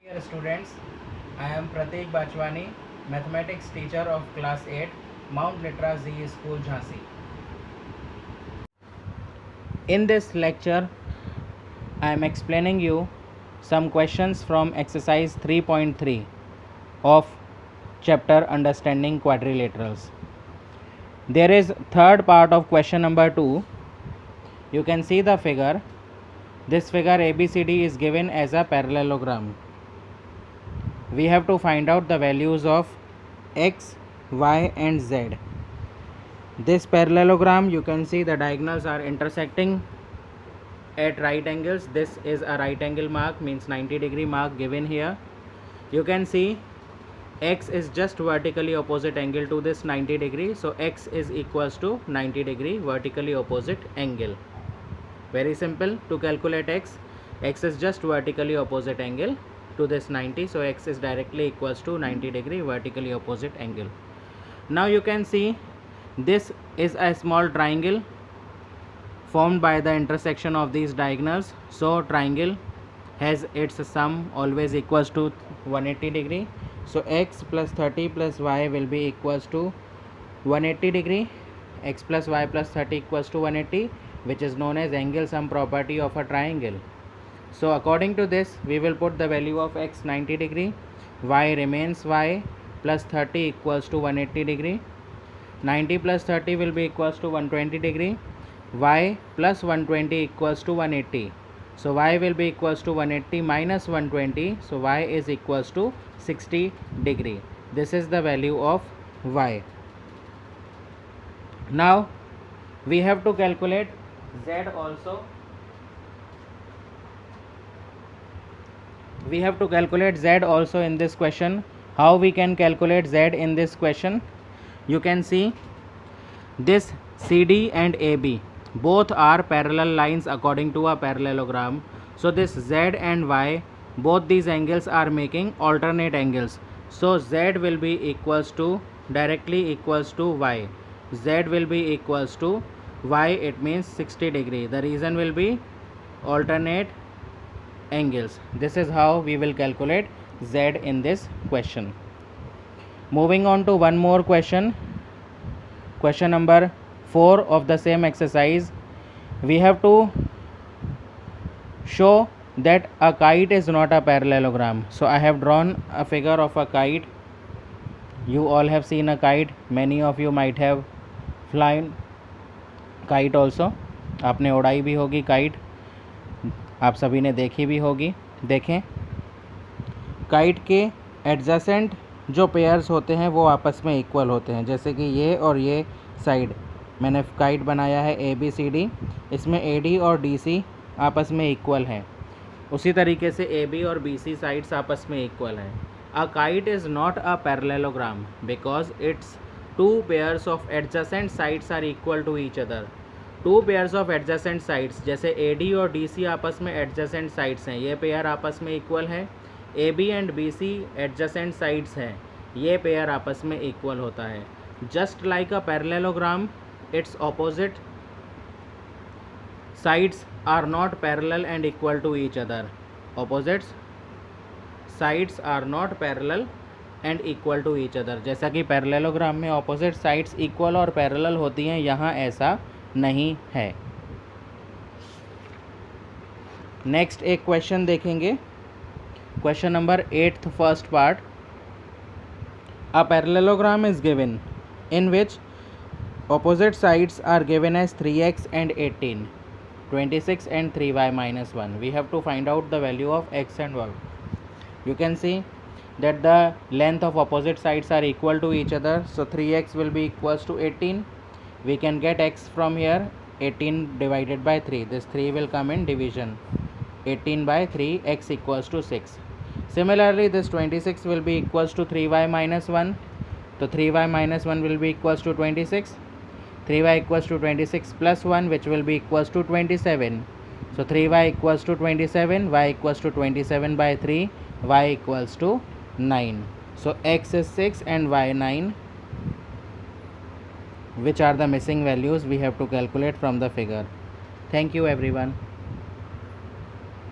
Dear students, I am Prateek Bachwani, mathematics teacher of class 8, Mount Litra Z School, Jhansi. In this lecture, I am explaining you some questions from exercise 3.3 of chapter Understanding Quadrilaterals. There is third part of question number 2. You can see the figure. This figure ABCD is given as a parallelogram. We have to find out the values of x, y and z. This parallelogram, you can see the diagonals are intersecting at right angles. This is a right angle mark, means 90-degree mark given here. You can see x is just vertically opposite angle to this 90 degree, so x is equals to 90 degree vertically opposite angle. Very simple to calculate x is just vertically opposite angle to this 90, so x is directly equals to 90 degree vertically opposite angle. Now you can see this is a small triangle formed by the intersection of these diagonals, so triangle has its sum always equals to 180 degree. So x plus 30 plus y will be equals to 180 degree. X plus y plus 30 equals to 180, which is known as angle sum property of a triangle. So according to this, we will put the value of x 90 degree, y remains y plus 30 equals to 180 degree. 90 plus 30 will be equals to 120 degree. Y plus 120 equals to 180. So y will be equals to 180 minus 120. So y is equals to 60 degree. This is the value of y. Now we have to calculate z also. We have to calculate z also in this question. How we can calculate z in this question? You can see this CD and AB both are parallel lines according to a parallelogram. So this z and y, both these angles are making alternate angles. So z will be equals to directly equals to y. Z will be equals to y, it means 60 degree. The reason will be alternate angles. This is how we will calculate z in this question. Moving on to one more question. Question number 4 of the same exercise. We have to show that a kite is not a parallelogram. So I have drawn a figure of a kite. You all have seen a kite. Many of you might have flown kite also. आपने उड़ाई भी होगी kite, आप सभी ने देखी भी होगी. देखें, काइट के एडजेसेंट जो पेयर्स होते हैं वो आपस में इक्वल होते हैं. जैसे कि ये और ये साइड, मैंने काइट बनाया है ABCD, इसमें AD और DC आपस में इक्वल हैं. उसी तरीके से AB और BC साइड्स आपस में इक्वल हैं. A kite is not a parallelogram because its two pairs of adjacent sides are equal to each other. Two pairs of adjacent sides, जैसे AD और DC आपस में एडजेसेंट साइड्स हैं, ये पेयर आपस में इक्वल है. AB and BC adjacent sides हैं, ये पेयर आपस में इक्वल होता है. Just like a parallelogram, its opposite sides are not parallel and equal to each other. Opposite sides are not parallel and equal to each other. जैसा कि parallelogram में opposite sides equal और parallel होती हैं, यहाँ ऐसा नहीं है. नेक्स्ट एक क्वेश्चन देखेंगे. Question number 8 first part. A parallelogram is given in which opposite sides are given as 3x and 18, 26 and 3y minus 1. We have to find out the value of x and y. You can see that the length of opposite sides are equal to each other, so 3x will be equals to 18. We can get x from here. 18 divided by 3, this 3 will come in division. 18 by 3, x equals to 6. Similarly, this 26 will be equals to 3y minus 1. So 3y minus 1 will be equals to 26. 3y equals to 26 plus 1, which will be equals to 27. So 3y equals to 27, y equals to 27 by 3, y equals to 9. So x is 6 and y 9. Which are the missing values we have to calculate from the figure. Thank you everyone.